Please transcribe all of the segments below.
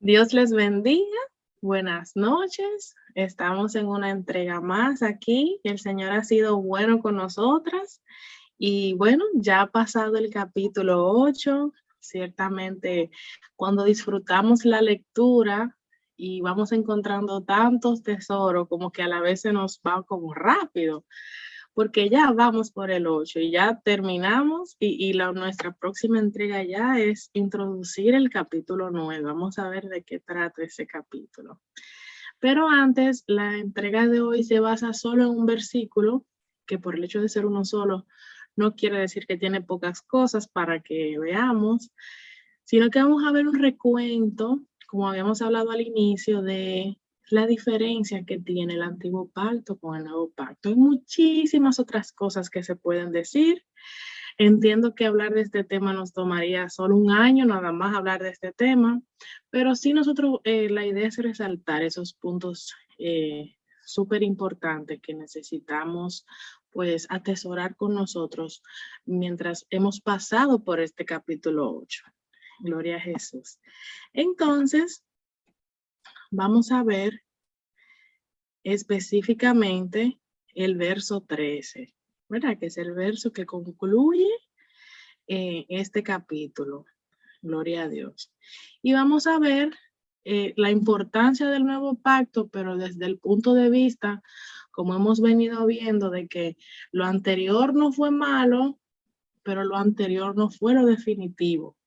Dios les bendiga. Buenas noches. Estamos en una entrega más aquí. El Señor ha sido bueno con nosotras. Y bueno, ya ha pasado el capítulo 8. Ciertamente, cuando disfrutamos la lectura y vamos encontrando tantos tesoros, como que a la vez se nos va como rápido, porque ya vamos por el 8 y ya terminamos nuestra próxima entrega ya es introducir el capítulo 9. Vamos a ver de qué trata ese capítulo. Pero antes, la entrega de hoy se basa solo en un versículo, que por el hecho de ser uno solo, no quiere decir que tiene pocas cosas para que veamos, sino que vamos a ver un recuento, como habíamos hablado al inicio, de la diferencia que tiene el antiguo pacto con el nuevo pacto. Hay muchísimas otras cosas que se pueden decir. Entiendo que hablar de este tema nos tomaría solo un año, nada más hablar de este tema, pero sí nosotros, la idea es resaltar esos puntos súper importantes que necesitamos pues atesorar con nosotros mientras hemos pasado por este capítulo 8. Gloria a Jesús. Entonces, vamos a ver específicamente el verso 13, ¿verdad? Que es el verso que concluye este capítulo. Gloria a Dios. Y vamos a ver la importancia del nuevo pacto, pero desde el punto de vista, como hemos venido viendo, de que lo anterior no fue malo, pero lo anterior no fue lo definitivo,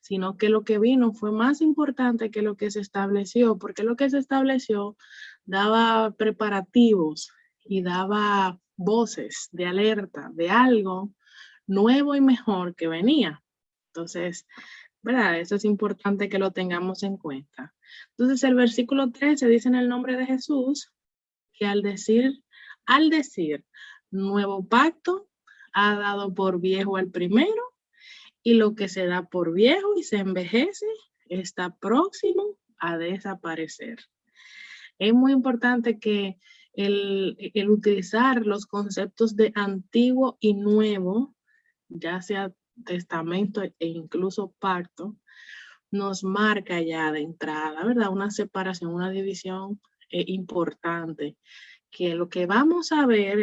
sino que lo que vino fue más importante que lo que se estableció, porque lo que se estableció daba preparativos y daba voces de alerta de algo nuevo y mejor que venía. Entonces, ¿verdad? Eso es importante que lo tengamos en cuenta. Entonces, el versículo 13 dice en el nombre de Jesús que al decir nuevo pacto, ha dado por viejo el primero, y lo que se da por viejo y se envejece está próximo a desaparecer. Es muy importante que el utilizar los conceptos de antiguo y nuevo, ya sea testamento e incluso pacto, nos marca ya de entrada, ¿verdad? Una separación, una división importante, que lo que vamos a ver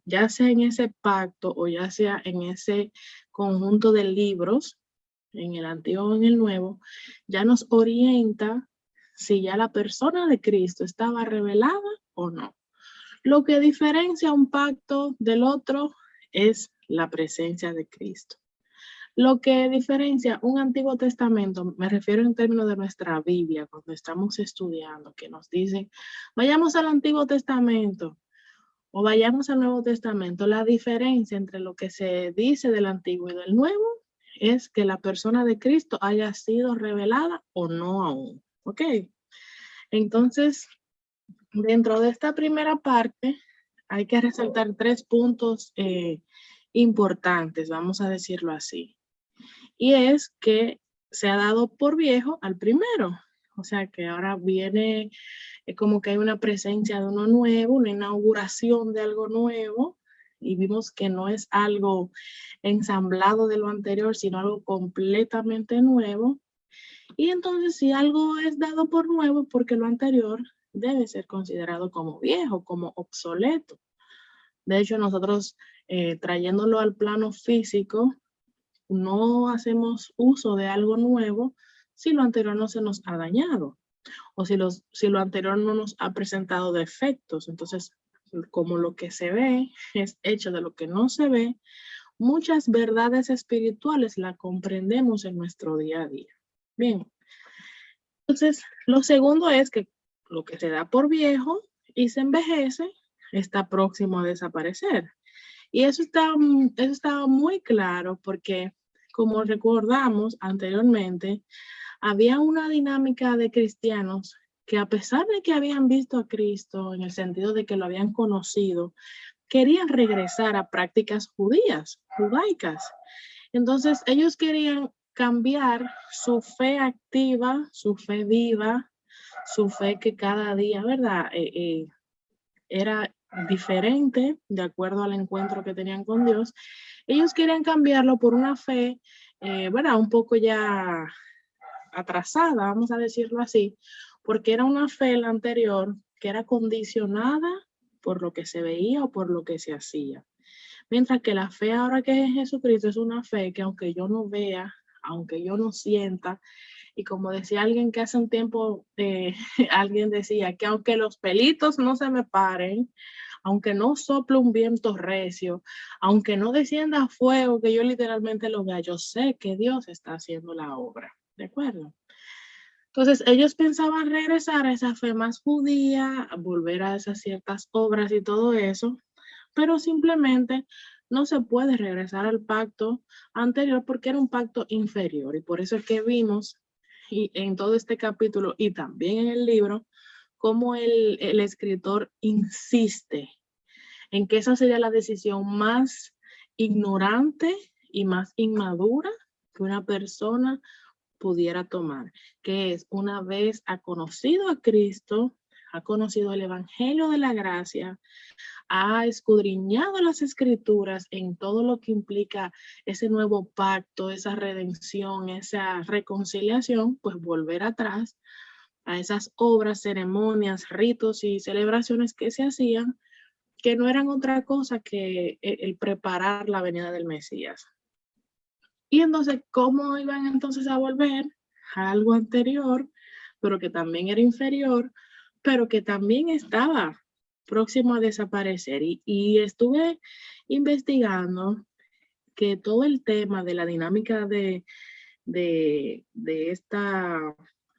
ya sea en ese pacto o ya sea en ese conjunto de libros, en el antiguo o en el nuevo, ya nos orienta si ya la persona de Cristo estaba revelada o no. Lo que diferencia un pacto del otro es la presencia de Cristo. Lo que diferencia un Antiguo Testamento, me refiero en términos de nuestra Biblia, cuando estamos estudiando, que nos dicen, vayamos al Antiguo Testamento o vayamos al Nuevo Testamento. La diferencia entre lo que se dice del Antiguo y del Nuevo es que la persona de Cristo haya sido revelada o no aún. ¿Ok? Entonces, dentro de esta primera parte, hay que resaltar 3 puntos importantes, vamos a decirlo así. Y es que se ha dado por viejo al primero. O sea que ahora viene como que hay una presencia de uno nuevo, una inauguración de algo nuevo, y vimos que no es algo ensamblado de lo anterior, sino algo completamente nuevo. Y entonces si algo es dado por nuevo, porque lo anterior debe ser considerado como viejo, como obsoleto. De hecho, nosotros trayéndolo al plano físico, no hacemos uso de algo nuevo si lo anterior no se nos ha dañado o si lo anterior no nos ha presentado defectos. Entonces, como lo que se ve es hecho de lo que no se ve, muchas verdades espirituales la comprendemos en nuestro día a día. Bien, entonces lo segundo es que lo que se da por viejo y se envejece está próximo a desaparecer. Y eso está muy claro porque, como recordamos anteriormente, había una dinámica de cristianos que, a pesar de que habían visto a Cristo en el sentido de que lo habían conocido, querían regresar a prácticas judaicas. Entonces, ellos querían cambiar su fe activa, su fe viva, su fe que cada día, ¿verdad? Era diferente de acuerdo al encuentro que tenían con Dios. Ellos querían cambiarlo por una fe, ¿verdad? Un poco ya atrasada, vamos a decirlo así, porque era una fe la anterior que era condicionada por lo que se veía o por lo que se hacía. Mientras que la fe ahora que es Jesucristo es una fe que aunque yo no vea, aunque yo no sienta, y como decía alguien que hace un tiempo, alguien decía que aunque los pelitos no se me paren, aunque no sople un viento recio, aunque no descienda fuego, que yo literalmente lo vea, yo sé que Dios está haciendo la obra, ¿de acuerdo? Entonces ellos pensaban regresar a esa fe más judía, a volver a esas ciertas obras y todo eso, pero simplemente no se puede regresar al pacto anterior porque era un pacto inferior y por eso es que vimos y en todo este capítulo y también en el libro cómo el escritor insiste en que esa sería la decisión más ignorante y más inmadura que una persona pudiera tomar, que es una vez ha conocido a Cristo, ha conocido el Evangelio de la Gracia, ha escudriñado las escrituras en todo lo que implica ese nuevo pacto, esa redención, esa reconciliación, pues volver atrás a esas obras, ceremonias, ritos y celebraciones que se hacían, que no eran otra cosa que el preparar la venida del Mesías. Y entonces, ¿cómo iban entonces a volver a algo anterior, pero que también era inferior, pero que también estaba próximo a desaparecer? Y estuve investigando que todo el tema de la dinámica de esta,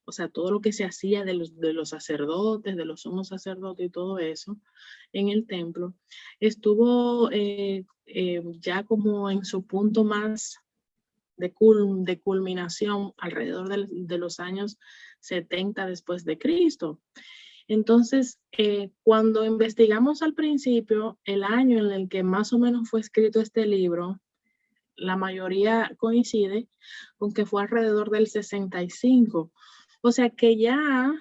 o sea, todo lo que se hacía de los sacerdotes, de los sumos sacerdotes y todo eso en el templo, estuvo ya como en su punto más de culminación alrededor de los años 70 después de Cristo. Entonces, cuando investigamos al principio el año en el que más o menos fue escrito este libro, la mayoría coincide con que fue alrededor del 65. O sea que ya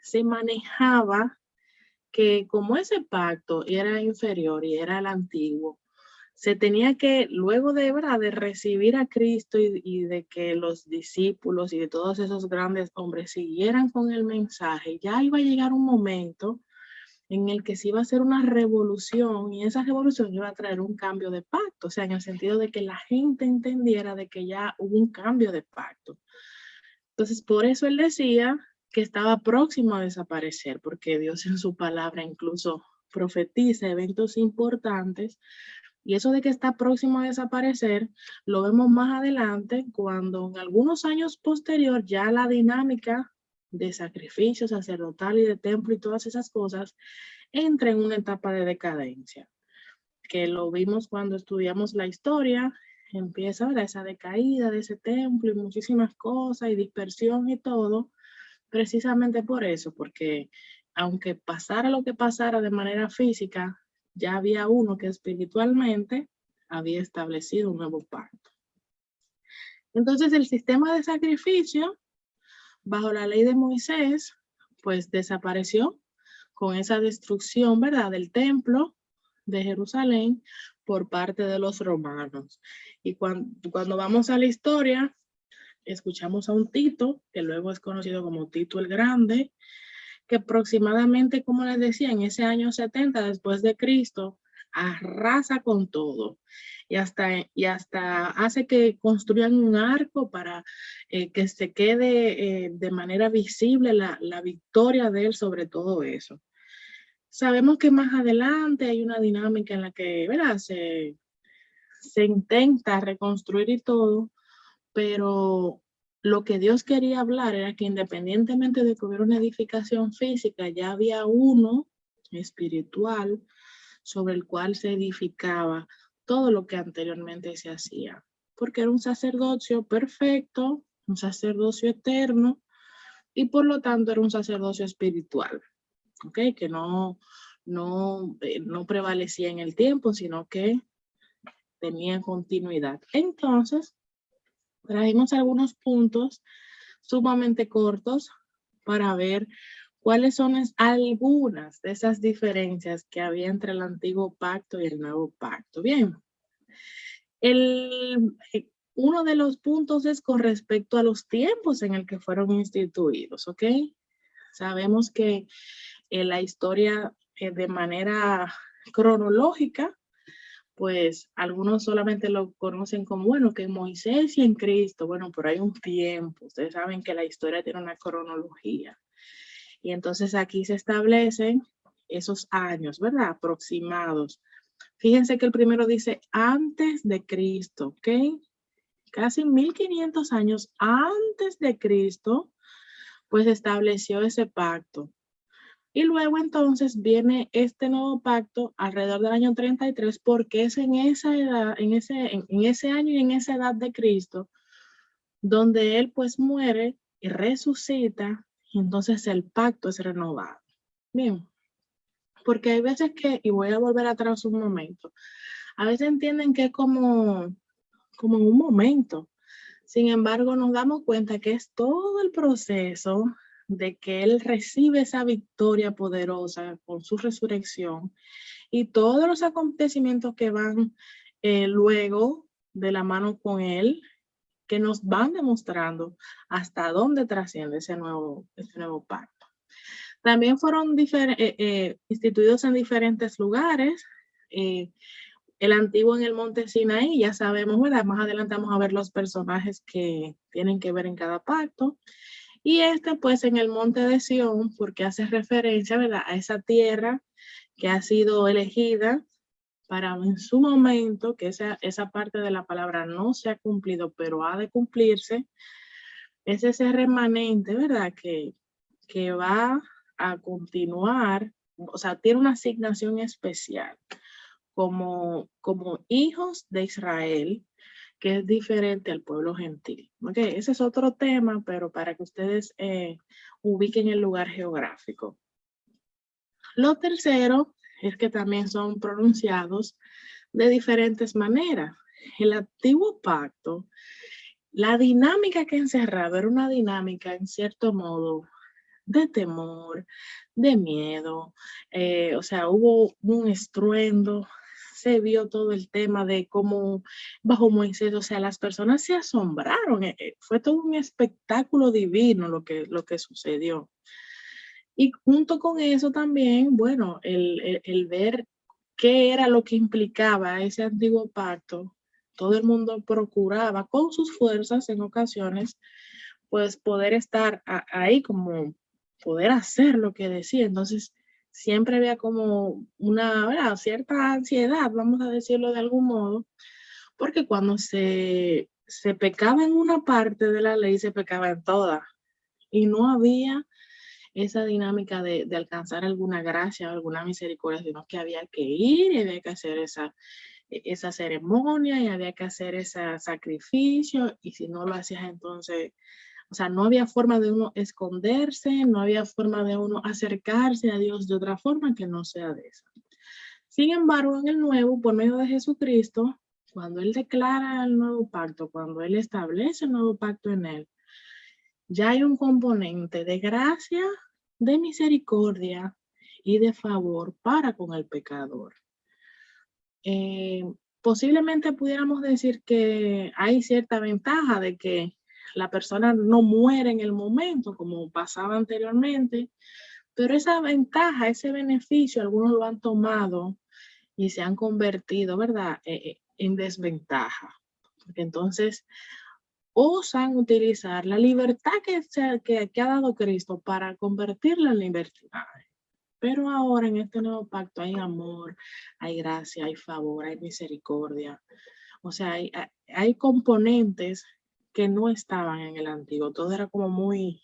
se manejaba que como ese pacto era inferior y era el antiguo, se tenía que, luego de, ¿verdad?, de recibir a Cristo y de que los discípulos y de todos esos grandes hombres siguieran con el mensaje, ya iba a llegar un momento en el que se iba a hacer una revolución y esa revolución iba a traer un cambio de pacto, o sea, en el sentido de que la gente entendiera de que ya hubo un cambio de pacto. Entonces, por eso él decía que estaba próximo a desaparecer, porque Dios en su palabra incluso profetiza eventos importantes y eso de que está próximo a desaparecer lo vemos más adelante cuando en algunos años posterior ya la dinámica de sacrificio sacerdotal y de templo y todas esas cosas entra en una etapa de decadencia, que lo vimos cuando estudiamos la historia, empieza ahora esa decaída de ese templo y muchísimas cosas y dispersión y todo, precisamente por eso, porque aunque pasara lo que pasara de manera física, ya había uno que espiritualmente había establecido un nuevo pacto. Entonces el sistema de sacrificio bajo la ley de Moisés, pues desapareció con esa destrucción, ¿verdad?, del templo de Jerusalén por parte de los romanos. Y cuando vamos a la historia, escuchamos a un Tito, que luego es conocido como Tito el Grande, que aproximadamente, como les decía, en ese año 70 después de Cristo, arrasa con todo y hasta hace que construyan un arco para que se quede de manera visible la victoria de él sobre todo eso. Sabemos que más adelante hay una dinámica en la que, ¿verdad?, se intenta reconstruir y todo, pero lo que Dios quería hablar era que independientemente de que hubiera una edificación física, ya había uno espiritual sobre el cual se edificaba todo lo que anteriormente se hacía, porque era un sacerdocio perfecto, un sacerdocio eterno y por lo tanto era un sacerdocio espiritual, ¿ok? Que no prevalecía en el tiempo, sino que tenía continuidad. Entonces, trajimos algunos puntos sumamente cortos para ver cuáles son algunas de esas diferencias que había entre el antiguo pacto y el nuevo pacto. Bien, uno de los puntos es con respecto a los tiempos en el que fueron instituidos, ¿ok? Sabemos que la historia de manera cronológica, pues algunos solamente lo conocen como, bueno, que en Moisés y en Cristo, bueno, pero hay un tiempo, ustedes saben que la historia tiene una cronología. Y entonces aquí se establecen esos años, ¿verdad? Aproximados. Fíjense que el primero dice antes de Cristo, ¿ok? Casi 1500 años antes de Cristo, pues estableció ese pacto. Y luego entonces viene este nuevo pacto alrededor del año 33, porque es en esa edad, en ese año y en esa edad de Cristo, donde él pues muere y resucita, y entonces el pacto es renovado. Bien, porque hay veces que, y voy a volver atrás un momento, a veces entienden que es como en un momento. Sin embargo, nos damos cuenta que es todo el proceso de que Él recibe esa victoria poderosa con su resurrección y todos los acontecimientos que van luego de la mano con Él, que nos van demostrando hasta dónde trasciende ese nuevo pacto. También fueron instituidos en diferentes lugares. El antiguo en el monte Sinaí, ya sabemos, ¿verdad? Más adelante vamos a ver los personajes que tienen que ver en cada pacto. Y este, pues, en el monte de Sión, porque hace referencia, ¿verdad? A esa tierra que ha sido elegida para en su momento, que esa parte de la palabra no se ha cumplido, pero ha de cumplirse, es ese remanente, ¿verdad? Que va a continuar, o sea, tiene una asignación especial como hijos de Israel, que es diferente al pueblo gentil. Okay, ese es otro tema, pero para que ustedes ubiquen el lugar geográfico. Lo tercero es que también son pronunciados de diferentes maneras. El antiguo pacto, la dinámica que encerraba era una dinámica en cierto modo de temor, de miedo, o sea, hubo un estruendo, se vio todo el tema de cómo bajo Moisés, o sea, las personas se asombraron, fue todo un espectáculo divino lo que sucedió. Y junto con eso también, bueno, el ver qué era lo que implicaba ese antiguo pacto, todo el mundo procuraba con sus fuerzas en ocasiones, pues poder estar ahí como poder hacer lo que decía. Entonces, siempre había como una, ¿verdad? Cierta ansiedad, vamos a decirlo de algún modo, porque cuando se pecaba en una parte de la ley, se pecaba en toda. Y no había esa dinámica de alcanzar alguna gracia o alguna misericordia, sino que había que ir y había que hacer esa ceremonia y había que hacer ese sacrificio, y si no lo hacías entonces, o sea, no había forma de uno esconderse, no había forma de uno acercarse a Dios de otra forma que no sea de esa. Sin embargo, en el nuevo, por medio de Jesucristo, cuando Él declara el nuevo pacto, cuando Él establece el nuevo pacto en Él, ya hay un componente de gracia, de misericordia y de favor para con el pecador. Eh, Posiblemente pudiéramos decir que hay cierta ventaja de que la persona no muere en el momento, como pasaba anteriormente, pero esa ventaja, ese beneficio, algunos lo han tomado y se han convertido, ¿verdad?, en desventaja. Porque entonces osan utilizar la libertad que ha dado Cristo para convertirla en libertinaje. Pero ahora en este nuevo pacto hay amor, hay gracia, hay favor, hay misericordia. O sea, hay componentes que no estaban en el antiguo. Todo era como muy,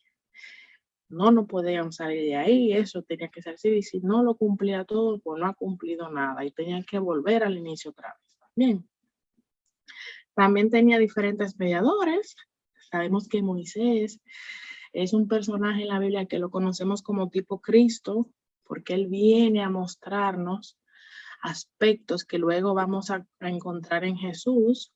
no podían salir de ahí, eso tenía que ser así. Y si no lo cumplía todo, pues no ha cumplido nada y tenían que volver al inicio otra vez. Bien. También tenía diferentes mediadores. Sabemos que Moisés es un personaje en la Biblia que lo conocemos como tipo Cristo, porque él viene a mostrarnos aspectos que luego vamos a encontrar en Jesús.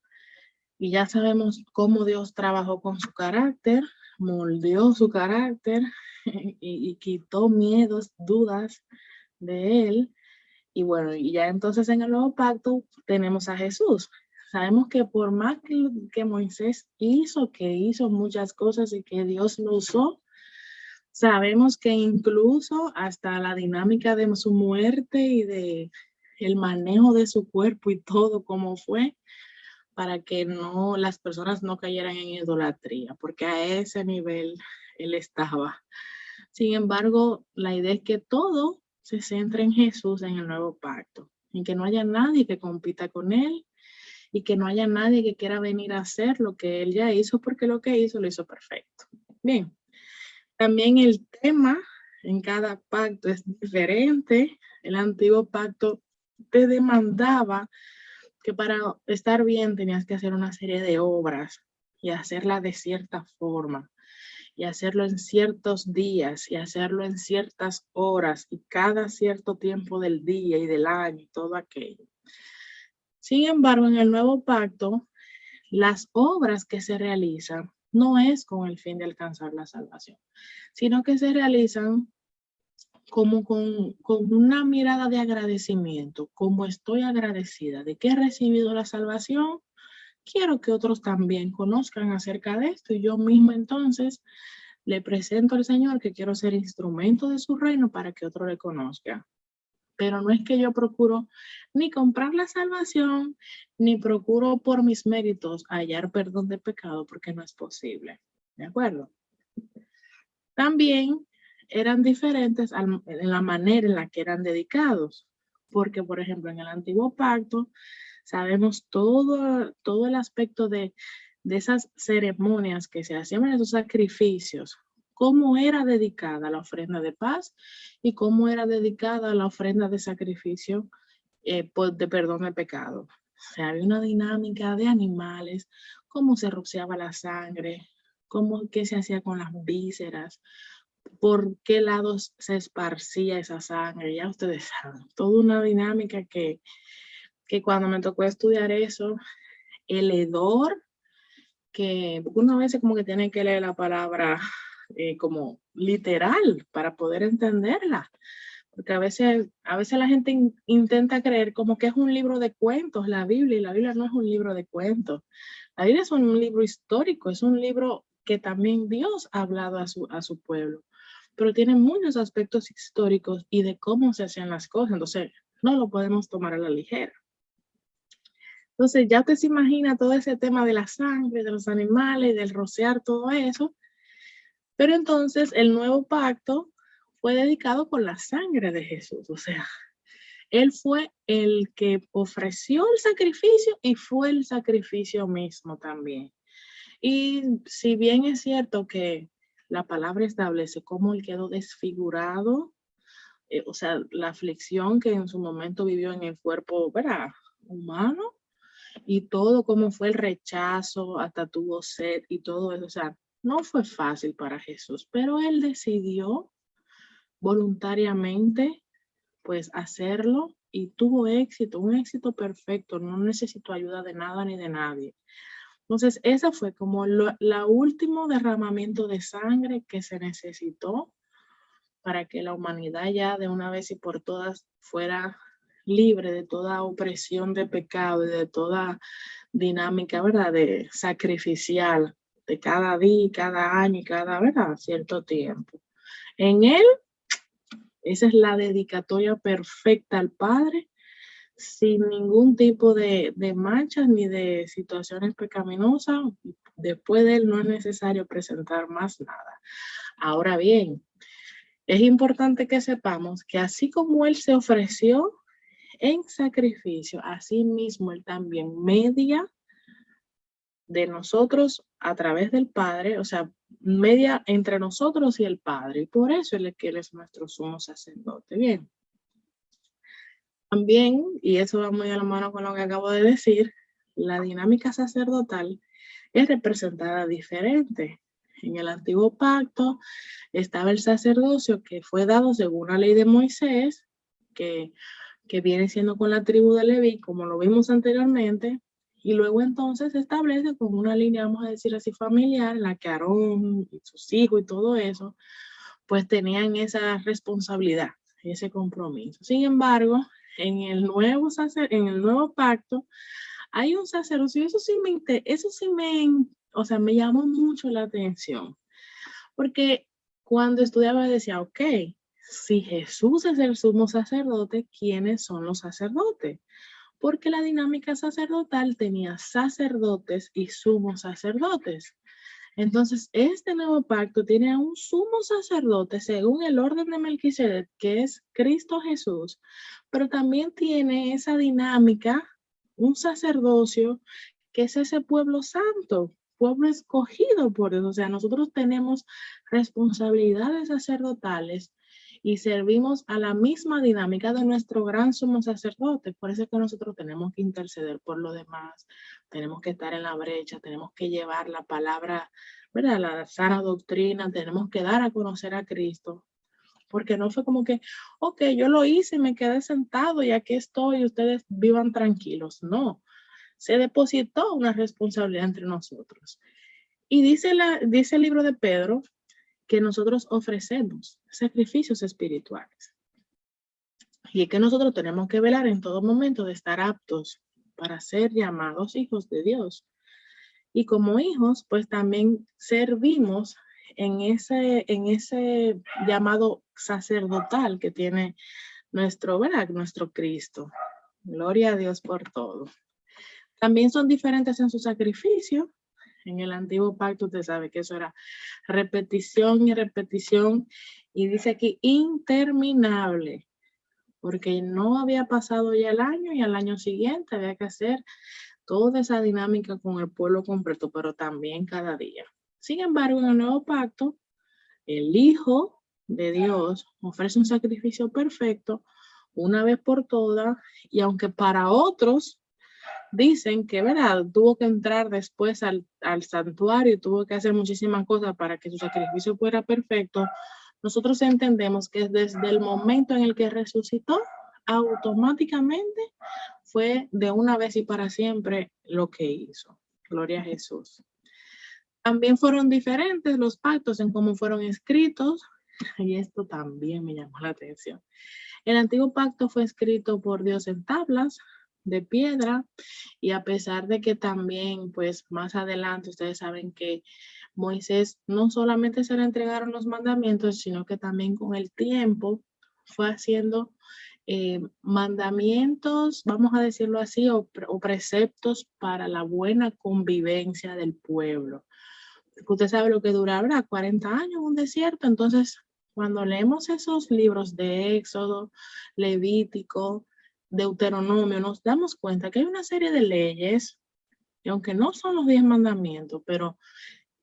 Y ya sabemos cómo Dios trabajó con su carácter, moldeó su carácter y quitó miedos, dudas de él. Y bueno, y ya entonces en el nuevo pacto tenemos a Jesús. Sabemos que por más que Moisés que hizo muchas cosas y que Dios lo usó, sabemos que incluso hasta la dinámica de su muerte y de el manejo de su cuerpo y todo como fue, para que no las personas no cayeran en idolatría, porque a ese nivel él estaba. Sin embargo, la idea es que todo se centre en Jesús en el nuevo pacto, en que no haya nadie que compita con él y que no haya nadie que quiera venir a hacer lo que él ya hizo, porque lo que hizo lo hizo perfecto. Bien, también el tema en cada pacto es diferente. El antiguo pacto te demandaba que para estar bien tenías que hacer una serie de obras y hacerla de cierta forma y hacerlo en ciertos días y hacerlo en ciertas horas y cada cierto tiempo del día y del año y todo aquello. Sin embargo, en el nuevo pacto, las obras que se realizan no es con el fin de alcanzar la salvación, sino que se realizan como con una mirada de agradecimiento, como estoy agradecida de que he recibido la salvación, quiero que otros también conozcan acerca de esto y yo mismo entonces le presento al Señor que quiero ser instrumento de su reino para que otro le conozca. Pero no es que yo procuro ni comprar la salvación, ni procuro por mis méritos hallar perdón de pecado, porque no es posible. ¿De acuerdo? También eran diferentes en la manera en la que eran dedicados, porque, por ejemplo, en el antiguo pacto sabemos todo el aspecto de esas ceremonias que se hacían, en esos sacrificios, cómo era dedicada la ofrenda de paz y cómo era dedicada la ofrenda de sacrificio de perdón de pecado. O sea, había una dinámica de animales, cómo se rociaba la sangre, qué se hacía con las vísceras, por qué lados se esparcía esa sangre, ya ustedes saben, toda una dinámica que cuando me tocó estudiar eso, el hedor, que una vez como que tiene que leer la palabra como literal para poder entenderla, porque a veces la gente intenta creer como que es un libro de cuentos, la Biblia, y la Biblia no es un libro de cuentos. La Biblia es un libro histórico, es un libro que también Dios ha hablado a su pueblo, pero tiene muchos aspectos históricos y de cómo se hacían las cosas, entonces no lo podemos tomar a la ligera. Entonces ya usted se imagina todo ese tema de la sangre, de los animales, del rociar, todo eso, pero entonces el nuevo pacto fue dedicado con la sangre de Jesús, o sea, él fue el que ofreció el sacrificio y fue el sacrificio mismo también. Y si bien es cierto que la palabra establece cómo él quedó desfigurado, o sea, la aflicción que en su momento vivió en el cuerpo, ¿verdad?, humano, y todo cómo fue el rechazo, hasta tuvo sed y todo eso, o sea, no fue fácil para Jesús, pero él decidió voluntariamente pues hacerlo y tuvo éxito, un éxito perfecto, no necesitó ayuda de nada ni de nadie. Entonces, esa fue como la último derramamiento de sangre que se necesitó para que la humanidad ya de una vez y por todas fuera libre de toda opresión de pecado y de toda dinámica, ¿verdad?, de sacrificial de cada día, cada año y cada, ¿verdad?, cierto tiempo. En él, esa es la dedicatoria perfecta al Padre, sin ningún tipo de manchas ni de situaciones pecaminosas. Después de él no es necesario presentar más nada. Ahora bien, es importante que sepamos que así como él se ofreció en sacrificio, así mismo él también media de nosotros a través del Padre, o sea, media entre nosotros y el Padre. Y por eso él es nuestro sumo sacerdote. Bien. También, y eso va muy a la mano con lo que acabo de decir, la dinámica sacerdotal es representada diferente. En el antiguo pacto estaba el sacerdocio que fue dado según la ley de Moisés, que viene siendo con la tribu de Leví, como lo vimos anteriormente, y luego entonces se establece como una línea, vamos a decir así, familiar, en la que Aarón y sus hijos y todo eso, pues tenían esa responsabilidad, ese compromiso. Sin embargo, en el nuevo pacto, Hay un sacerdocio, o sea, me llamó mucho la atención, porque cuando estudiaba decía, ok, si Jesús es el sumo sacerdote, ¿quiénes son los sacerdotes? Porque la dinámica sacerdotal tenía sacerdotes y sumos sacerdotes. Entonces, este nuevo pacto tiene a un sumo sacerdote según el orden de Melquisedec, que es Cristo Jesús, pero también tiene esa dinámica, un sacerdocio, que es ese pueblo santo, pueblo escogido por Dios. O sea, nosotros tenemos responsabilidades sacerdotales y servimos a la misma dinámica de nuestro gran sumo sacerdote. Por eso es que nosotros tenemos que interceder por los demás, tenemos que estar en la brecha, tenemos que llevar la palabra, ¿verdad? La sana doctrina, tenemos que dar a conocer a Cristo. Porque no fue como que, ok, yo lo hice, me quedé sentado y aquí estoy, ustedes vivan tranquilos. No, se depositó una responsabilidad entre nosotros. Y dice el libro de Pedro que nosotros ofrecemos sacrificios espirituales. Y es que nosotros tenemos que velar en todo momento de estar aptos para ser llamados hijos de Dios. Y como hijos, pues también servimos en ese llamado sacerdotal que tiene nuestro, ¿verdad? Nuestro Cristo. Gloria a Dios por todo. También son diferentes en su sacrificio. En el antiguo pacto usted sabe que eso era repetición y repetición. Y dice aquí interminable, porque no había pasado ya el año y al año siguiente había que hacer toda esa dinámica con el pueblo completo, pero también cada día. Sin embargo, en el nuevo pacto, el Hijo de Dios ofrece un sacrificio perfecto una vez por todas, y aunque para otros dicen que, ¿verdad? Tuvo que entrar después al santuario y tuvo que hacer muchísimas cosas para que su sacrificio fuera perfecto, nosotros entendemos que desde el momento en el que resucitó, automáticamente fue de una vez y para siempre lo que hizo. Gloria a Jesús. También fueron diferentes los pactos en cómo fueron escritos, y esto también me llamó la atención. El antiguo pacto fue escrito por Dios en tablas de piedra, y a pesar de que también, pues más adelante, ustedes saben que Moisés no solamente se le entregaron los mandamientos, sino que también con el tiempo fue haciendo mandamientos, vamos a decirlo así, o preceptos para la buena convivencia del pueblo. Usted sabe lo que durará 40 años en un desierto. Entonces, cuando leemos esos libros de Éxodo, Levítico, Deuteronomio, nos damos cuenta que hay una serie de leyes, y aunque no son los 10 mandamientos, pero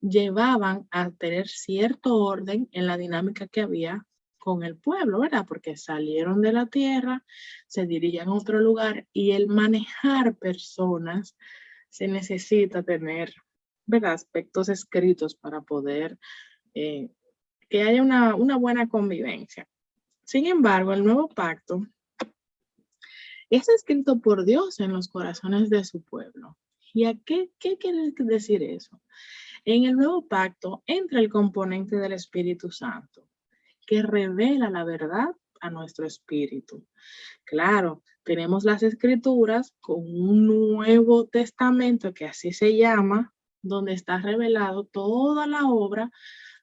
llevaban a tener cierto orden en la dinámica que había con el pueblo, ¿verdad? Porque salieron de la tierra, se dirigían a otro lugar, y el manejar personas se necesita tener, ¿verdad? Aspectos escritos para poder que haya una buena convivencia. Sin embargo, el nuevo pacto es escrito por Dios en los corazones de su pueblo. ¿Y a qué quiere decir eso? En el nuevo pacto entra el componente del Espíritu Santo, que revela la verdad a nuestro espíritu. Claro, tenemos las escrituras con un Nuevo Testamento, que así se llama, donde está revelado toda la obra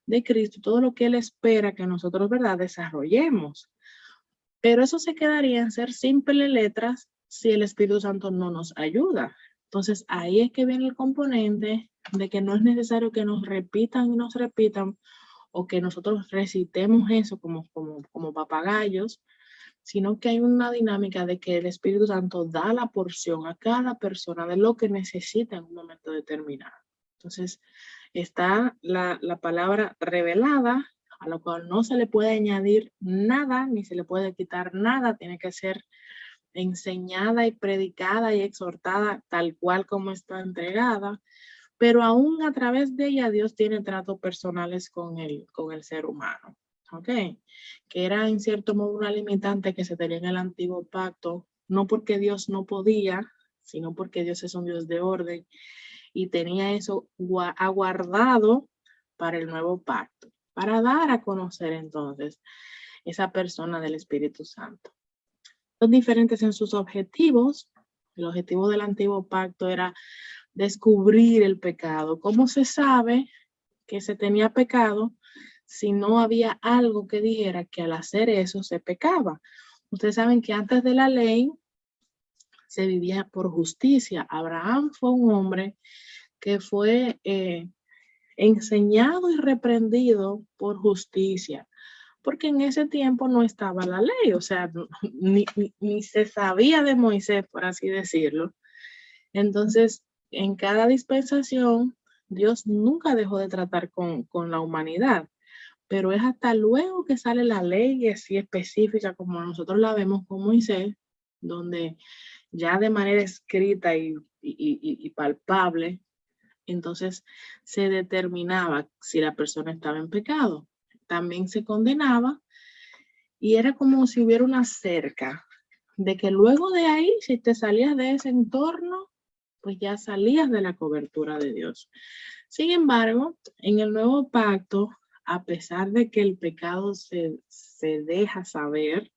de Cristo, todo lo que Él espera que nosotros, ¿verdad?, desarrollemos. Pero eso se quedaría en ser simples letras si el Espíritu Santo no nos ayuda. Entonces, ahí es que viene el componente de que no es necesario que nos repitan y nos repitan, o que nosotros recitemos eso como papagayos, sino que hay una dinámica de que el Espíritu Santo da la porción a cada persona de lo que necesita en un momento determinado. Entonces, está la palabra revelada, a lo cual no se le puede añadir nada, ni se le puede quitar nada, tiene que ser enseñada y predicada y exhortada tal cual como está entregada, pero aún a través de ella Dios tiene tratos personales con el ser humano. ¿Ok? Que era en cierto modo una limitante que se tenía en el antiguo pacto, no porque Dios no podía, sino porque Dios es un Dios de orden y tenía eso aguardado para el nuevo pacto, para dar a conocer entonces esa persona del Espíritu Santo. Son diferentes en sus objetivos, El objetivo del antiguo pacto era descubrir el pecado. ¿Cómo se sabe que se tenía pecado si no había algo que dijera que al hacer eso se pecaba? Ustedes saben que antes de la ley se vivía por justicia. Abraham fue un hombre que fue enseñado y reprendido por justicia, porque en ese tiempo no estaba la ley, o sea, ni se sabía de Moisés, por así decirlo. Entonces, en cada dispensación, Dios nunca dejó de tratar con la humanidad, pero es hasta luego que sale la ley así específica como nosotros la vemos con Moisés, donde ya de manera escrita y palpable, entonces se determinaba si la persona estaba en pecado. También se condenaba y era como si hubiera una cerca de que luego de ahí, si te salías de ese entorno, pues ya salías de la cobertura de Dios. Sin embargo, en el nuevo pacto, a pesar de que el pecado se deja saber,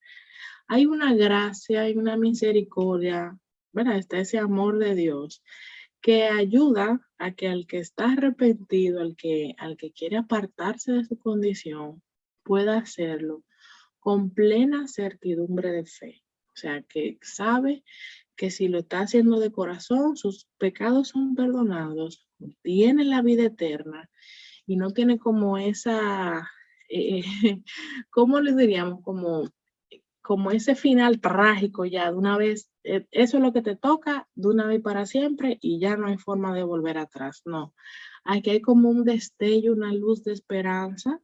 hay una gracia, hay una misericordia, ¿verdad? Está ese amor de Dios que ayuda a que al que está arrepentido, al que quiere apartarse de su condición, pueda hacerlo con plena certidumbre de fe. O sea, que sabe que si lo está haciendo de corazón, sus pecados son perdonados, tiene la vida eterna y no tiene como esa, eh, ¿cómo le diríamos? Como ese final trágico ya de una vez, eso es lo que te toca de una vez para siempre y ya no hay forma de volver atrás, no. Aquí hay como un destello, una luz de esperanza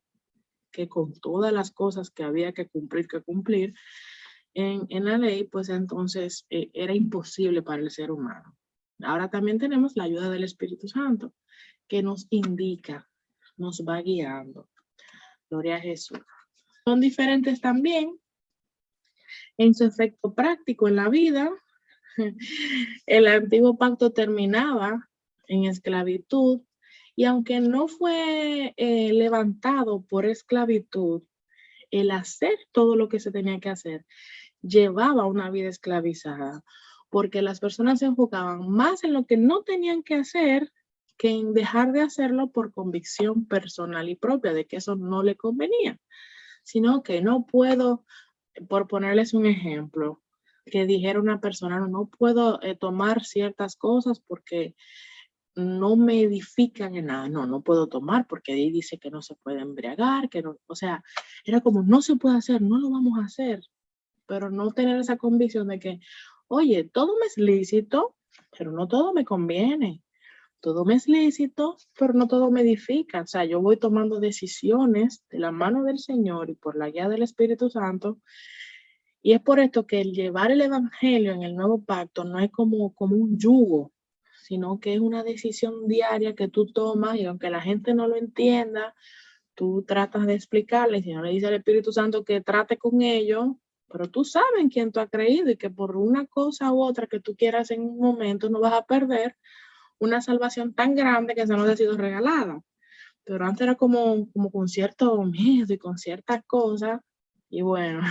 que con todas las cosas que había que cumplir en la ley, pues entonces era imposible para el ser humano. Ahora también tenemos la ayuda del Espíritu Santo que nos indica, nos va guiando. Gloria a Jesús. Son diferentes también en su efecto práctico en la vida. El antiguo pacto terminaba en esclavitud y aunque no fue levantado por esclavitud, el hacer todo lo que se tenía que hacer llevaba una vida esclavizada, porque las personas se enfocaban más en lo que no tenían que hacer que en dejar de hacerlo por convicción personal y propia de que eso no le convenía, sino que no puedo, por ponerles un ejemplo, que dijera una persona, no puedo tomar ciertas cosas porque no me edifican en nada. No puedo tomar porque ahí dice que no se puede embriagar, que no, o sea, era como no se puede hacer, no lo vamos a hacer, pero no tener esa convicción de que, oye, todo me es lícito, pero no todo me conviene. Todo me es lícito, pero no todo me edifica. O sea, yo voy tomando decisiones de la mano del Señor y por la guía del Espíritu Santo. Y es por esto que el llevar el Evangelio en el nuevo pacto no es como un yugo, sino que es una decisión diaria que tú tomas y aunque la gente no lo entienda, tú tratas de explicarle. Y si no le dice al Espíritu Santo que trate con ellos, pero tú sabes en quién tú has creído y que por una cosa u otra que tú quieras en un momento no vas a perder una salvación tan grande que se nos ha sido regalada. Pero antes era como con cierto miedo y con ciertas cosas, y bueno,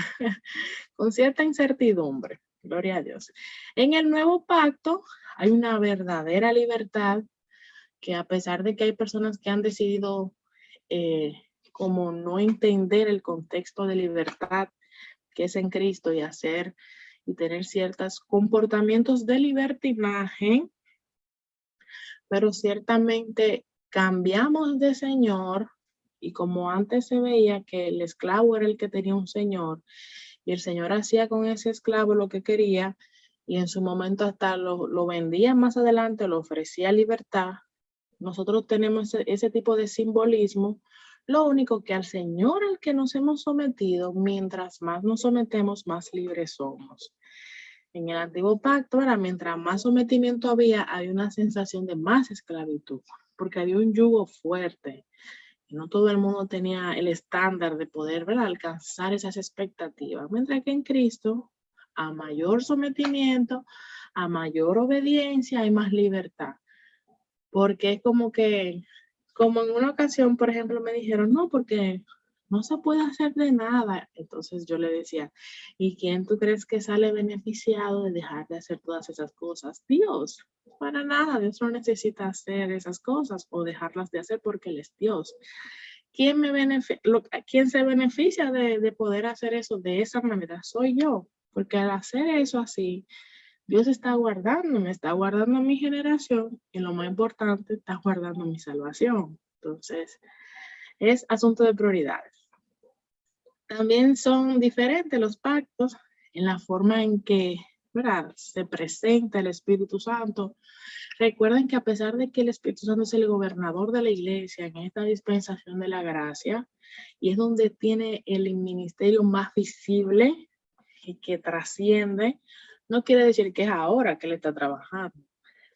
con cierta incertidumbre. Gloria a Dios. En el nuevo pacto hay una verdadera libertad que a pesar de que hay personas que han decidido como no entender el contexto de libertad que es en Cristo y hacer y tener ciertos comportamientos de libertinaje, pero ciertamente cambiamos de señor y como antes se veía que el esclavo era el que tenía un señor y el señor hacía con ese esclavo lo que quería y en su momento hasta lo vendía más adelante, lo ofrecía libertad, nosotros tenemos ese tipo de simbolismo. Lo único que al Señor al que nos hemos sometido, mientras más nos sometemos, más libres somos. En el antiguo pacto era mientras más sometimiento había una sensación de más esclavitud, porque había un yugo fuerte y no todo el mundo tenía el estándar de poder, ¿verdad?, alcanzar esas expectativas, mientras que en Cristo, a mayor sometimiento, a mayor obediencia, hay más libertad, porque es como en una ocasión, por ejemplo, me dijeron, no, porque no se puede hacer de nada. Entonces yo le decía, ¿y quién tú crees que sale beneficiado de dejar de hacer todas esas cosas? Dios. Para nada, Dios no necesita hacer esas cosas o dejarlas de hacer porque Él es Dios. ¿Quién se beneficia de poder hacer eso de esa manera? Soy yo, porque al hacer eso así, Dios está guardando mi generación y lo más importante, está guardando mi salvación. Entonces, es asunto de prioridades. También son diferentes los pactos en la forma en que, ¿verdad?, se presenta el Espíritu Santo. Recuerden que a pesar de que el Espíritu Santo es el gobernador de la iglesia en esta dispensación de la gracia, y es donde tiene el ministerio más visible y que trasciende, no quiere decir que es ahora que él está trabajando.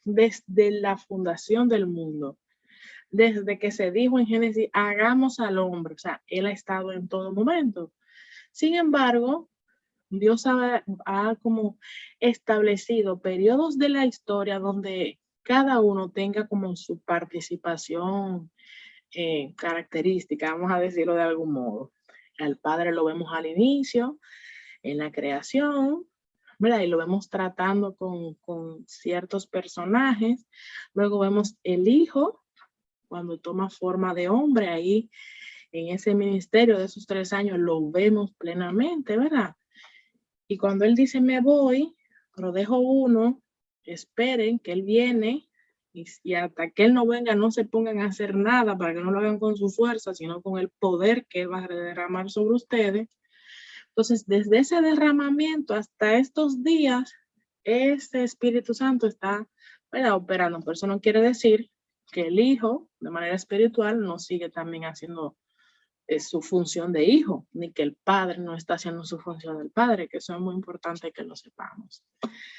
Desde la fundación del mundo, desde que se dijo en Génesis, hagamos al hombre, o sea, él ha estado en todo momento. Sin embargo, Dios ha como establecido periodos de la historia donde cada uno tenga como su participación característica, vamos a decirlo de algún modo. Al Padre lo vemos al inicio, en la creación, ¿verdad? Y lo vemos tratando con ciertos personajes. Luego vemos el Hijo, cuando toma forma de hombre, ahí en ese ministerio de esos 3 años lo vemos plenamente, ¿verdad? Y cuando Él dice, me voy, pero dejo uno, esperen que Él viene, y hasta que Él no venga, no se pongan a hacer nada para que no lo hagan con su fuerza, sino con el poder que Él va a derramar sobre ustedes. Entonces, desde ese derramamiento hasta estos días, ese Espíritu Santo está, ¿verdad?, operando. Por eso no quiere decir que el Hijo, de manera espiritual, no sigue también haciendo su función de hijo, ni que el Padre no está haciendo su función del Padre, que eso es muy importante que lo sepamos.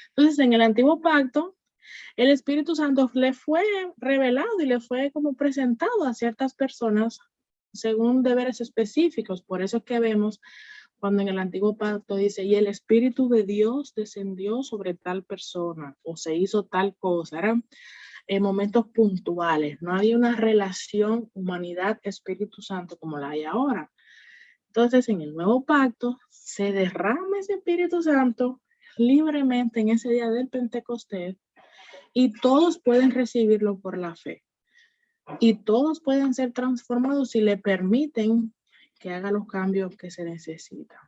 Entonces, en el Antiguo Pacto, el Espíritu Santo le fue revelado y le fue como presentado a ciertas personas según deberes específicos. Por eso es que vemos cuando en el Antiguo Pacto dice, y el Espíritu de Dios descendió sobre tal persona o se hizo tal cosa. Eran en momentos puntuales, no había una relación humanidad-Espíritu Santo como la hay ahora. Entonces, en el nuevo pacto se derrama ese Espíritu Santo libremente en ese día del Pentecostés y todos pueden recibirlo por la fe. Y todos pueden ser transformados si le permiten que haga los cambios que se necesitan.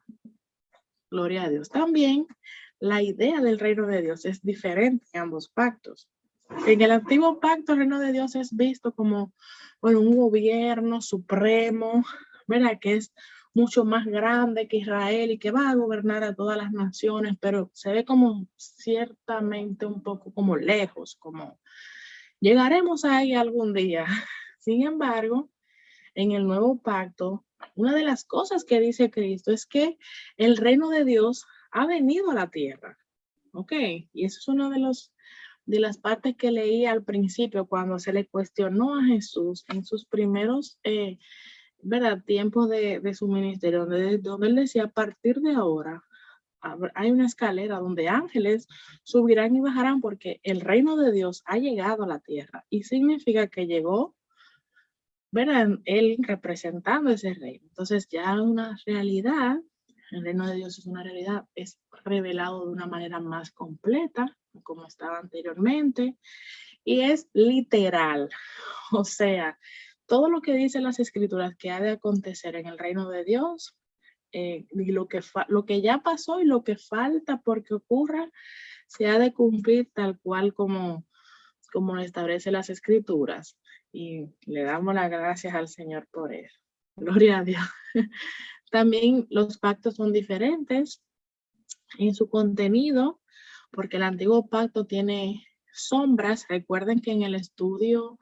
Gloria a Dios. También la idea del reino de Dios es diferente en ambos pactos. En el antiguo pacto, el reino de Dios es visto como, bueno, un gobierno supremo, ¿verdad?, que es mucho más grande que Israel y que va a gobernar a todas las naciones, pero se ve como ciertamente un poco como lejos, como llegaremos ahí algún día. Sin embargo, en el nuevo pacto, una de las cosas que dice Cristo es que el reino de Dios ha venido a la tierra. ¿Ok? Y eso es uno de las partes que leí al principio cuando se le cuestionó a Jesús en sus primeros ¿verdad?, tiempos de su ministerio, donde él decía, a partir de ahora hay una escalera donde ángeles subirán y bajarán porque el reino de Dios ha llegado a la tierra y significa que llegó, ¿verdad?, él representando ese reino. Entonces ya una realidad, el reino de Dios es una realidad, es revelado de una manera más completa, como estaba anteriormente, y es literal. O sea, todo lo que dicen las escrituras que ha de acontecer en el reino de Dios, y lo que ya pasó y lo que falta porque ocurra, se ha de cumplir tal cual como establece las escrituras. Y le damos las gracias al Señor por eso. Gloria a Dios. También los pactos son diferentes en su contenido, porque el antiguo pacto tiene sombras. Recuerden que en el estudio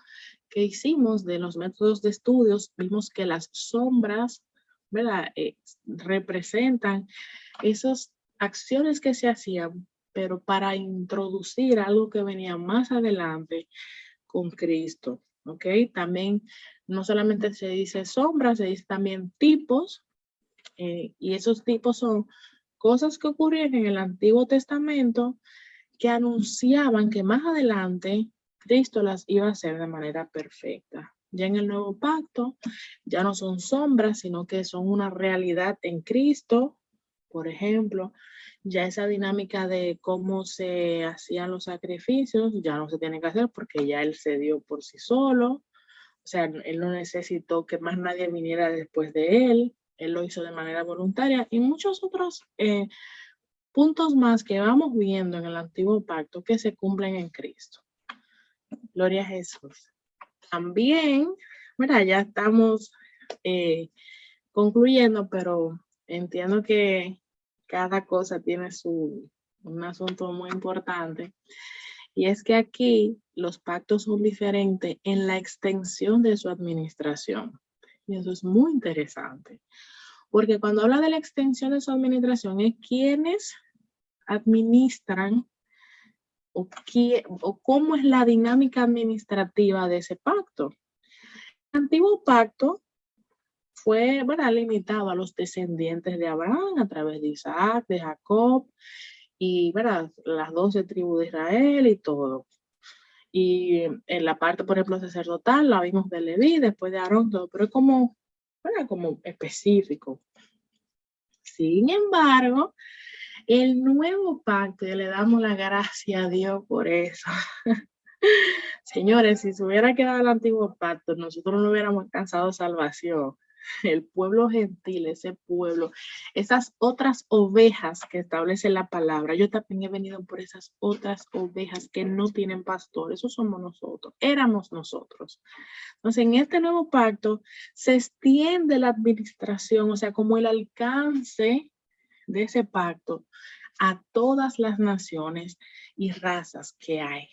que hicimos de los métodos de estudios, vimos que las sombras, ¿verdad?, representan esas acciones que se hacían, pero para introducir algo que venía más adelante con Cristo. ¿Ok? También no solamente se dice sombras, se dice también tipos, y esos tipos son cosas que ocurrían en el Antiguo Testamento que anunciaban que más adelante Cristo las iba a hacer de manera perfecta. Ya en el nuevo pacto, ya no son sombras, sino que son una realidad en Cristo. Por ejemplo, ya esa dinámica de cómo se hacían los sacrificios ya no se tiene que hacer porque ya Él se dio por sí solo. O sea, Él no necesitó que más nadie viniera después de Él lo hizo de manera voluntaria y muchos otros puntos más que vamos viendo en el antiguo pacto que se cumplen en Cristo. Gloria a Jesús. También, mira, ya estamos concluyendo, pero entiendo que cada cosa tiene un asunto muy importante. Y es que aquí los pactos son diferentes en la extensión de su administración. Y eso es muy interesante. Porque cuando habla de la extensión de su administración es quienes administran o cómo es la dinámica administrativa de ese pacto. El antiguo pacto fue, ¿verdad?, limitado a los descendientes de Abraham a través de Isaac, de Jacob y, ¿verdad?, las 12 tribus de Israel y todo. Y en la parte, por ejemplo, sacerdotal, la vimos de Leví, después de Aarón, todo, pero es como, ¿verdad?, como específico. Sin embargo, el nuevo pacto, y le damos la gracia a Dios por eso. Señores, si se hubiera quedado el antiguo pacto, nosotros no hubiéramos alcanzado salvación. El pueblo gentil, ese pueblo, esas otras ovejas que establece la palabra. Yo también he venido por esas otras ovejas que no tienen pastor. Eso somos nosotros, éramos nosotros. Entonces, en este nuevo pacto se extiende la administración, o sea, como el alcance de ese pacto a todas las naciones y razas que hay.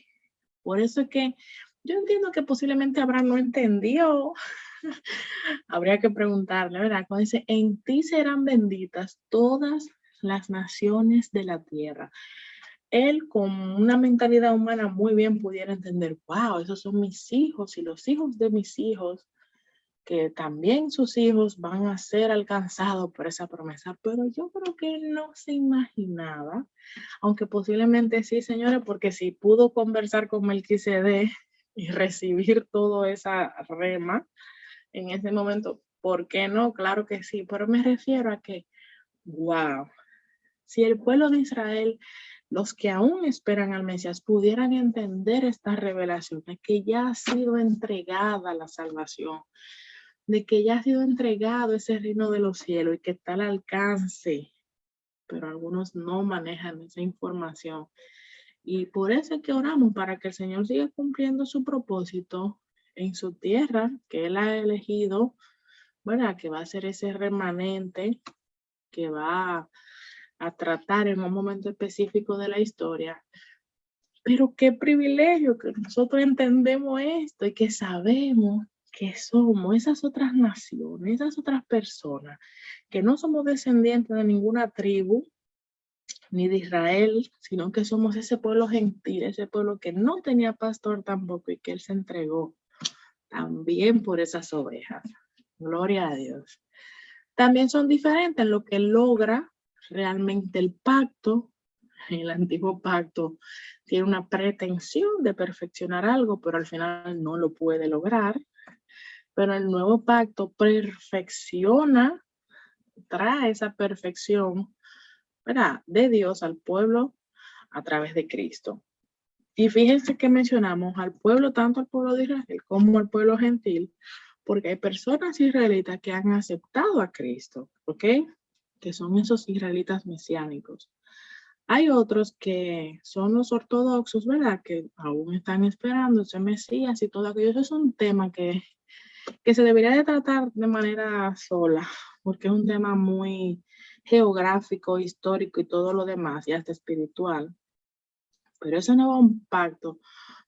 Por eso es que yo entiendo que posiblemente Abraham no entendió. Habría que preguntarle, ¿verdad? Cuando dice, en ti serán benditas todas las naciones de la tierra. Él con una mentalidad humana muy bien pudiera entender, wow, esos son mis hijos y los hijos de mis hijos, que también sus hijos van a ser alcanzados por esa promesa. Pero yo creo que él no se imaginaba, aunque posiblemente sí, señores, porque si pudo conversar con Melquisedec y recibir toda esa rema en ese momento, ¿por qué no? Claro que sí, pero me refiero a que, wow, si el pueblo de Israel, los que aún esperan al Mesías, pudieran entender esta revelación de que ya ha sido entregada la salvación, de que ya ha sido entregado ese reino de los cielos y que está al alcance, pero algunos no manejan esa información. Y por eso es que oramos para que el Señor siga cumpliendo su propósito en su tierra, que Él ha elegido, ¿verdad? Que va a ser ese remanente que va a tratar en un momento específico de la historia. Pero qué privilegio que nosotros entendemos esto y que sabemos que somos esas otras naciones, esas otras personas, que no somos descendientes de ninguna tribu, ni de Israel, sino que somos ese pueblo gentil, ese pueblo que no tenía pastor tampoco y que Él se entregó también por esas ovejas. Gloria a Dios. También son diferentes en lo que logra realmente el pacto. El antiguo pacto tiene una pretensión de perfeccionar algo, pero al final no lo puede lograr. Pero el nuevo pacto perfecciona, trae esa perfección, ¿verdad?, de Dios al pueblo a través de Cristo. Y fíjense que mencionamos al pueblo, tanto al pueblo de Israel como al pueblo gentil, porque hay personas israelitas que han aceptado a Cristo, ¿ok? Que son esos israelitas mesiánicos. Hay otros que son los ortodoxos, ¿verdad? Que aún están esperando ese Mesías y todo aquello. Eso es un tema que se debería de tratar de manera sola, porque es un tema muy geográfico, histórico y todo lo demás, y hasta espiritual. Pero ese nuevo pacto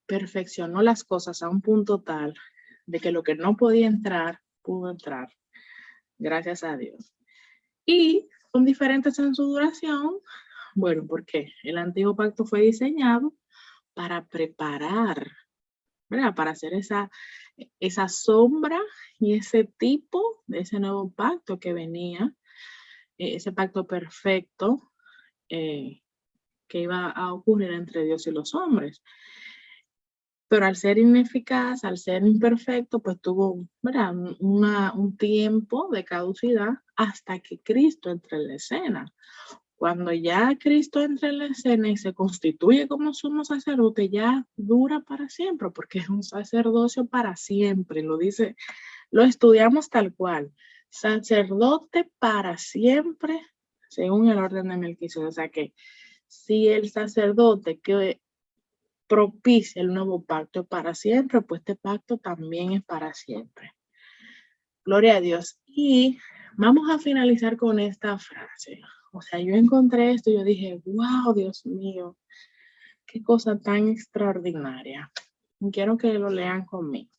perfeccionó las cosas a un punto tal de que lo que no podía entrar, pudo entrar. Gracias a Dios. Y son diferentes en su duración. Bueno, porque el antiguo pacto fue diseñado para preparar, ¿verdad? Para hacer esa sombra y ese tipo de ese nuevo pacto que venía, ese pacto perfecto que iba a ocurrir entre Dios y los hombres. pero al ser ineficaz, al ser imperfecto, pues tuvo, ¿verdad?, un tiempo de caducidad hasta que Cristo entra en la escena. Cuando ya Cristo entra en la escena y se constituye como sumo sacerdote, ya dura para siempre, porque es un sacerdocio para siempre, lo dice, lo estudiamos tal cual, sacerdote para siempre, según el orden de Melquisedec. O sea que si el sacerdote que propicia el nuevo pacto es para siempre, pues este pacto también es para siempre. Gloria a Dios. Y vamos a finalizar con esta frase. O sea, yo encontré esto y yo dije, wow, Dios mío, qué cosa tan extraordinaria. Quiero que lo lean conmigo.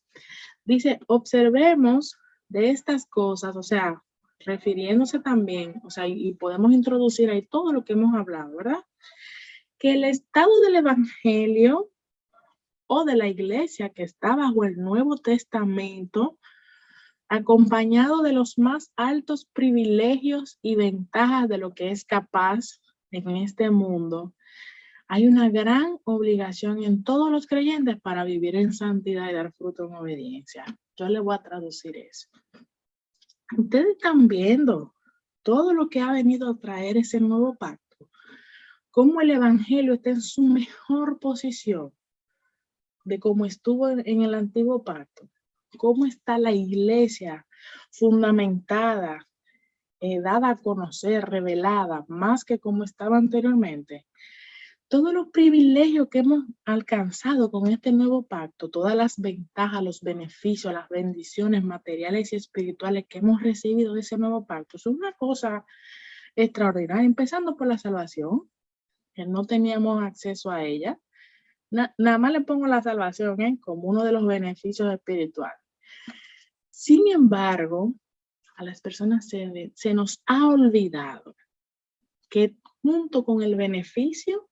Dice, observemos de estas cosas, o sea, refiriéndose también, o sea, y podemos introducir ahí todo lo que hemos hablado, ¿verdad? Que el estado del evangelio o de la iglesia que está bajo el Nuevo Testamento, acompañado de los más altos privilegios y ventajas de lo que es capaz en este mundo, hay una gran obligación en todos los creyentes para vivir en santidad y dar fruto en obediencia. Yo le voy a traducir eso. Ustedes están viendo todo lo que ha venido a traer ese nuevo pacto, cómo el evangelio está en su mejor posición de cómo estuvo en el antiguo pacto, cómo está la iglesia fundamentada, dada a conocer, revelada, más que como estaba anteriormente. Todos los privilegios que hemos alcanzado con este nuevo pacto, todas las ventajas, los beneficios, las bendiciones materiales y espirituales que hemos recibido de ese nuevo pacto, son una cosa extraordinaria, empezando por la salvación, que no teníamos acceso a ella. Nada más le pongo la salvación como uno de los beneficios espirituales. Sin embargo, a las personas se nos ha olvidado que junto con el beneficio,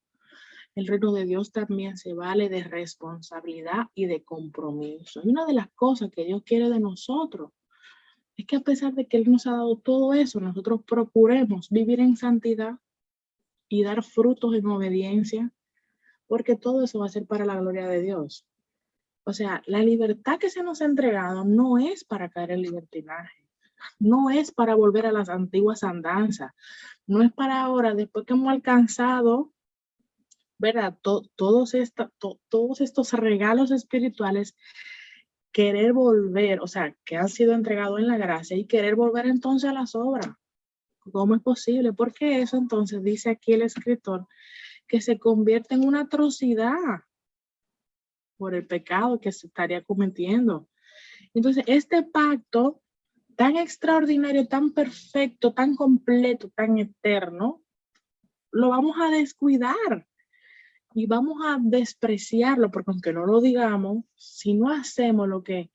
el reino de Dios también se vale de responsabilidad y de compromiso. Y una de las cosas que Dios quiere de nosotros es que a pesar de que Él nos ha dado todo eso, nosotros procuremos vivir en santidad y dar frutos en obediencia, porque todo eso va a ser para la gloria de Dios. O sea, la libertad que se nos ha entregado no es para caer en libertinaje, no es para volver a las antiguas andanzas, no es para ahora, después que hemos alcanzado, ¿verdad? Todos estos regalos espirituales, querer volver, o sea, que han sido entregados en la gracia y querer volver entonces a las obras. ¿Cómo es posible? Porque eso entonces dice aquí el escritor que se convierte en una atrocidad por el pecado que se estaría cometiendo. Entonces, este pacto tan extraordinario, tan perfecto, tan completo, tan eterno, lo vamos a descuidar y vamos a despreciarlo, porque aunque no lo digamos, si no hacemos lo que,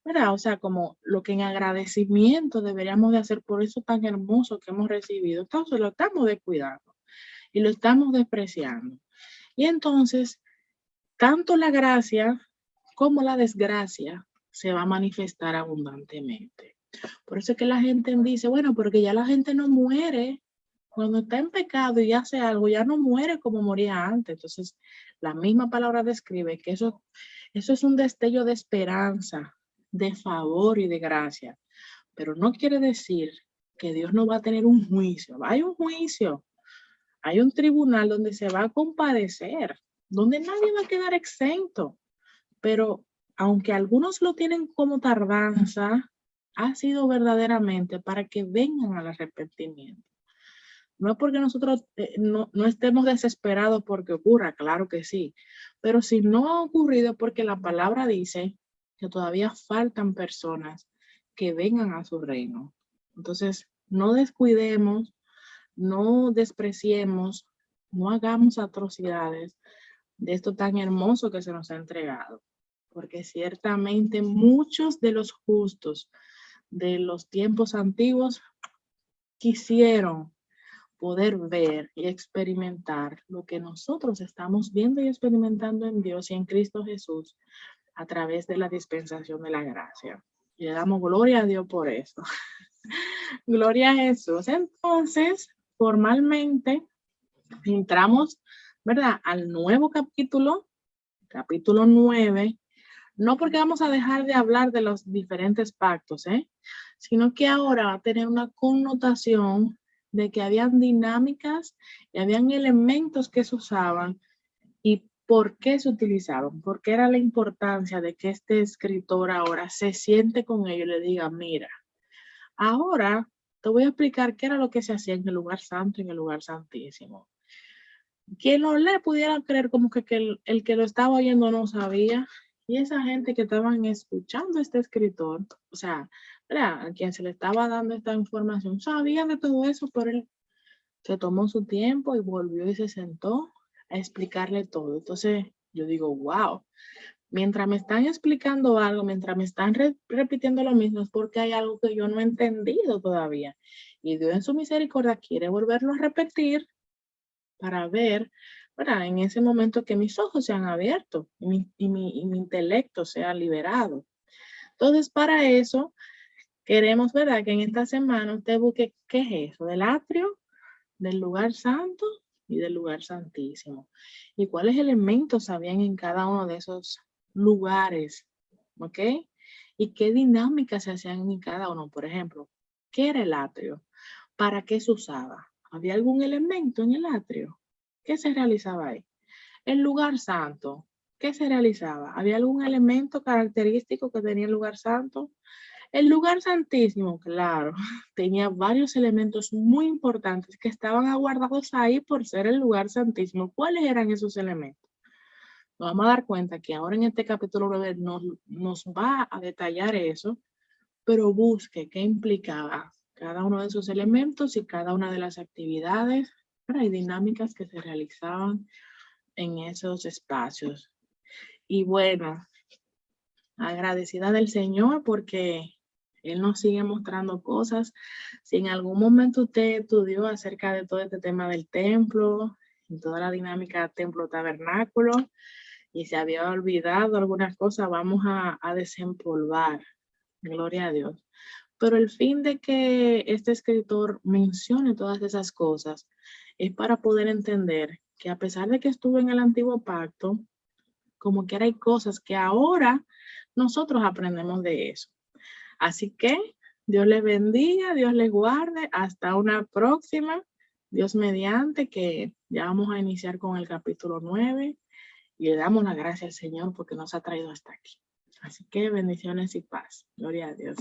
¿verdad? O sea, como lo que en agradecimiento deberíamos de hacer por eso tan hermoso que hemos recibido, entonces lo estamos descuidando y lo estamos despreciando. Y entonces, tanto la gracia como la desgracia se va a manifestar abundantemente. Por eso es que la gente dice, bueno, porque ya la gente no muere. Cuando está en pecado y hace algo, ya no muere como moría antes. Entonces, la misma palabra describe que eso es un destello de esperanza, de favor y de gracia. Pero no quiere decir que Dios no va a tener un juicio. Hay un juicio, hay un tribunal donde se va a compadecer, donde nadie va a quedar exento. Pero aunque algunos lo tienen como tardanza, ha sido verdaderamente para que vengan al arrepentimiento. No es porque nosotros no estemos desesperados porque ocurra, claro que sí, pero si no ha ocurrido porque la palabra dice que todavía faltan personas que vengan a su reino. Entonces, no descuidemos, no despreciemos, no hagamos atrocidades de esto tan hermoso que se nos ha entregado, porque ciertamente muchos de los justos de los tiempos antiguos quisieron poder ver y experimentar lo que nosotros estamos viendo y experimentando en Dios y en Cristo Jesús a través de la dispensación de la gracia. Y le damos gloria a Dios por eso. Gloria a Jesús. Entonces, formalmente entramos, ¿verdad?, al nuevo capítulo capítulo 9, no porque vamos a dejar de hablar de los diferentes pactos, sino que ahora va a tener una connotación de que habían dinámicas y habían elementos que se usaban y por qué se utilizaban, por qué era la importancia de que este escritor ahora se siente con ellos y le diga, mira, ahora te voy a explicar qué era lo que se hacía en el lugar santo y en el lugar santísimo. Quien lo lee pudiera creer como que el que lo estaba oyendo no sabía, y esa gente que estaban escuchando a este escritor, o sea, ¿verdad? A quien se le estaba dando esta información, sabían de todo eso, pero él se tomó su tiempo y volvió y se sentó a explicarle todo. Entonces yo digo, wow, mientras me están explicando algo, mientras me están repitiendo lo mismo, es porque hay algo que yo no he entendido todavía. Y Dios en su misericordia quiere volverlo a repetir para ver, ¿verdad? En ese momento que mis ojos se han abierto y mi intelecto sea liberado. Entonces, para eso, queremos, ¿verdad? Que en esta semana usted busque qué es eso, del atrio, del lugar santo y del lugar santísimo. Y cuáles elementos habían en cada uno de esos lugares, ¿ok? Y qué dinámicas se hacían en cada uno. Por ejemplo, ¿qué era el atrio? ¿Para qué se usaba? ¿Había algún elemento en el atrio? ¿Qué se realizaba ahí? El lugar santo, ¿qué se realizaba? ¿Había algún elemento característico que tenía el lugar santo? El lugar santísimo, claro, tenía varios elementos muy importantes que estaban aguardados ahí por ser el lugar santísimo. ¿Cuáles eran esos elementos? Nos vamos a dar cuenta que ahora en este capítulo 9 nos va a detallar eso, pero busque qué implicaba cada uno de esos elementos y cada una de las actividades y dinámicas que se realizaban en esos espacios. Y bueno, agradecida del Señor porque Él nos sigue mostrando cosas. Si en algún momento usted estudió acerca de todo este tema del templo, y toda la dinámica templo-tabernáculo, y se había olvidado algunas cosas, vamos a desempolvar. Gloria a Dios. Pero el fin de que este escritor mencione todas esas cosas es para poder entender que a pesar de que estuvo en el antiguo pacto, como que hay cosas que ahora nosotros aprendemos de eso. Así que Dios les bendiga, Dios les guarde. Hasta una próxima. Dios mediante, que ya vamos a iniciar con el capítulo 9 y le damos la gracia al Señor porque nos ha traído hasta aquí. Así que bendiciones y paz. Gloria a Dios.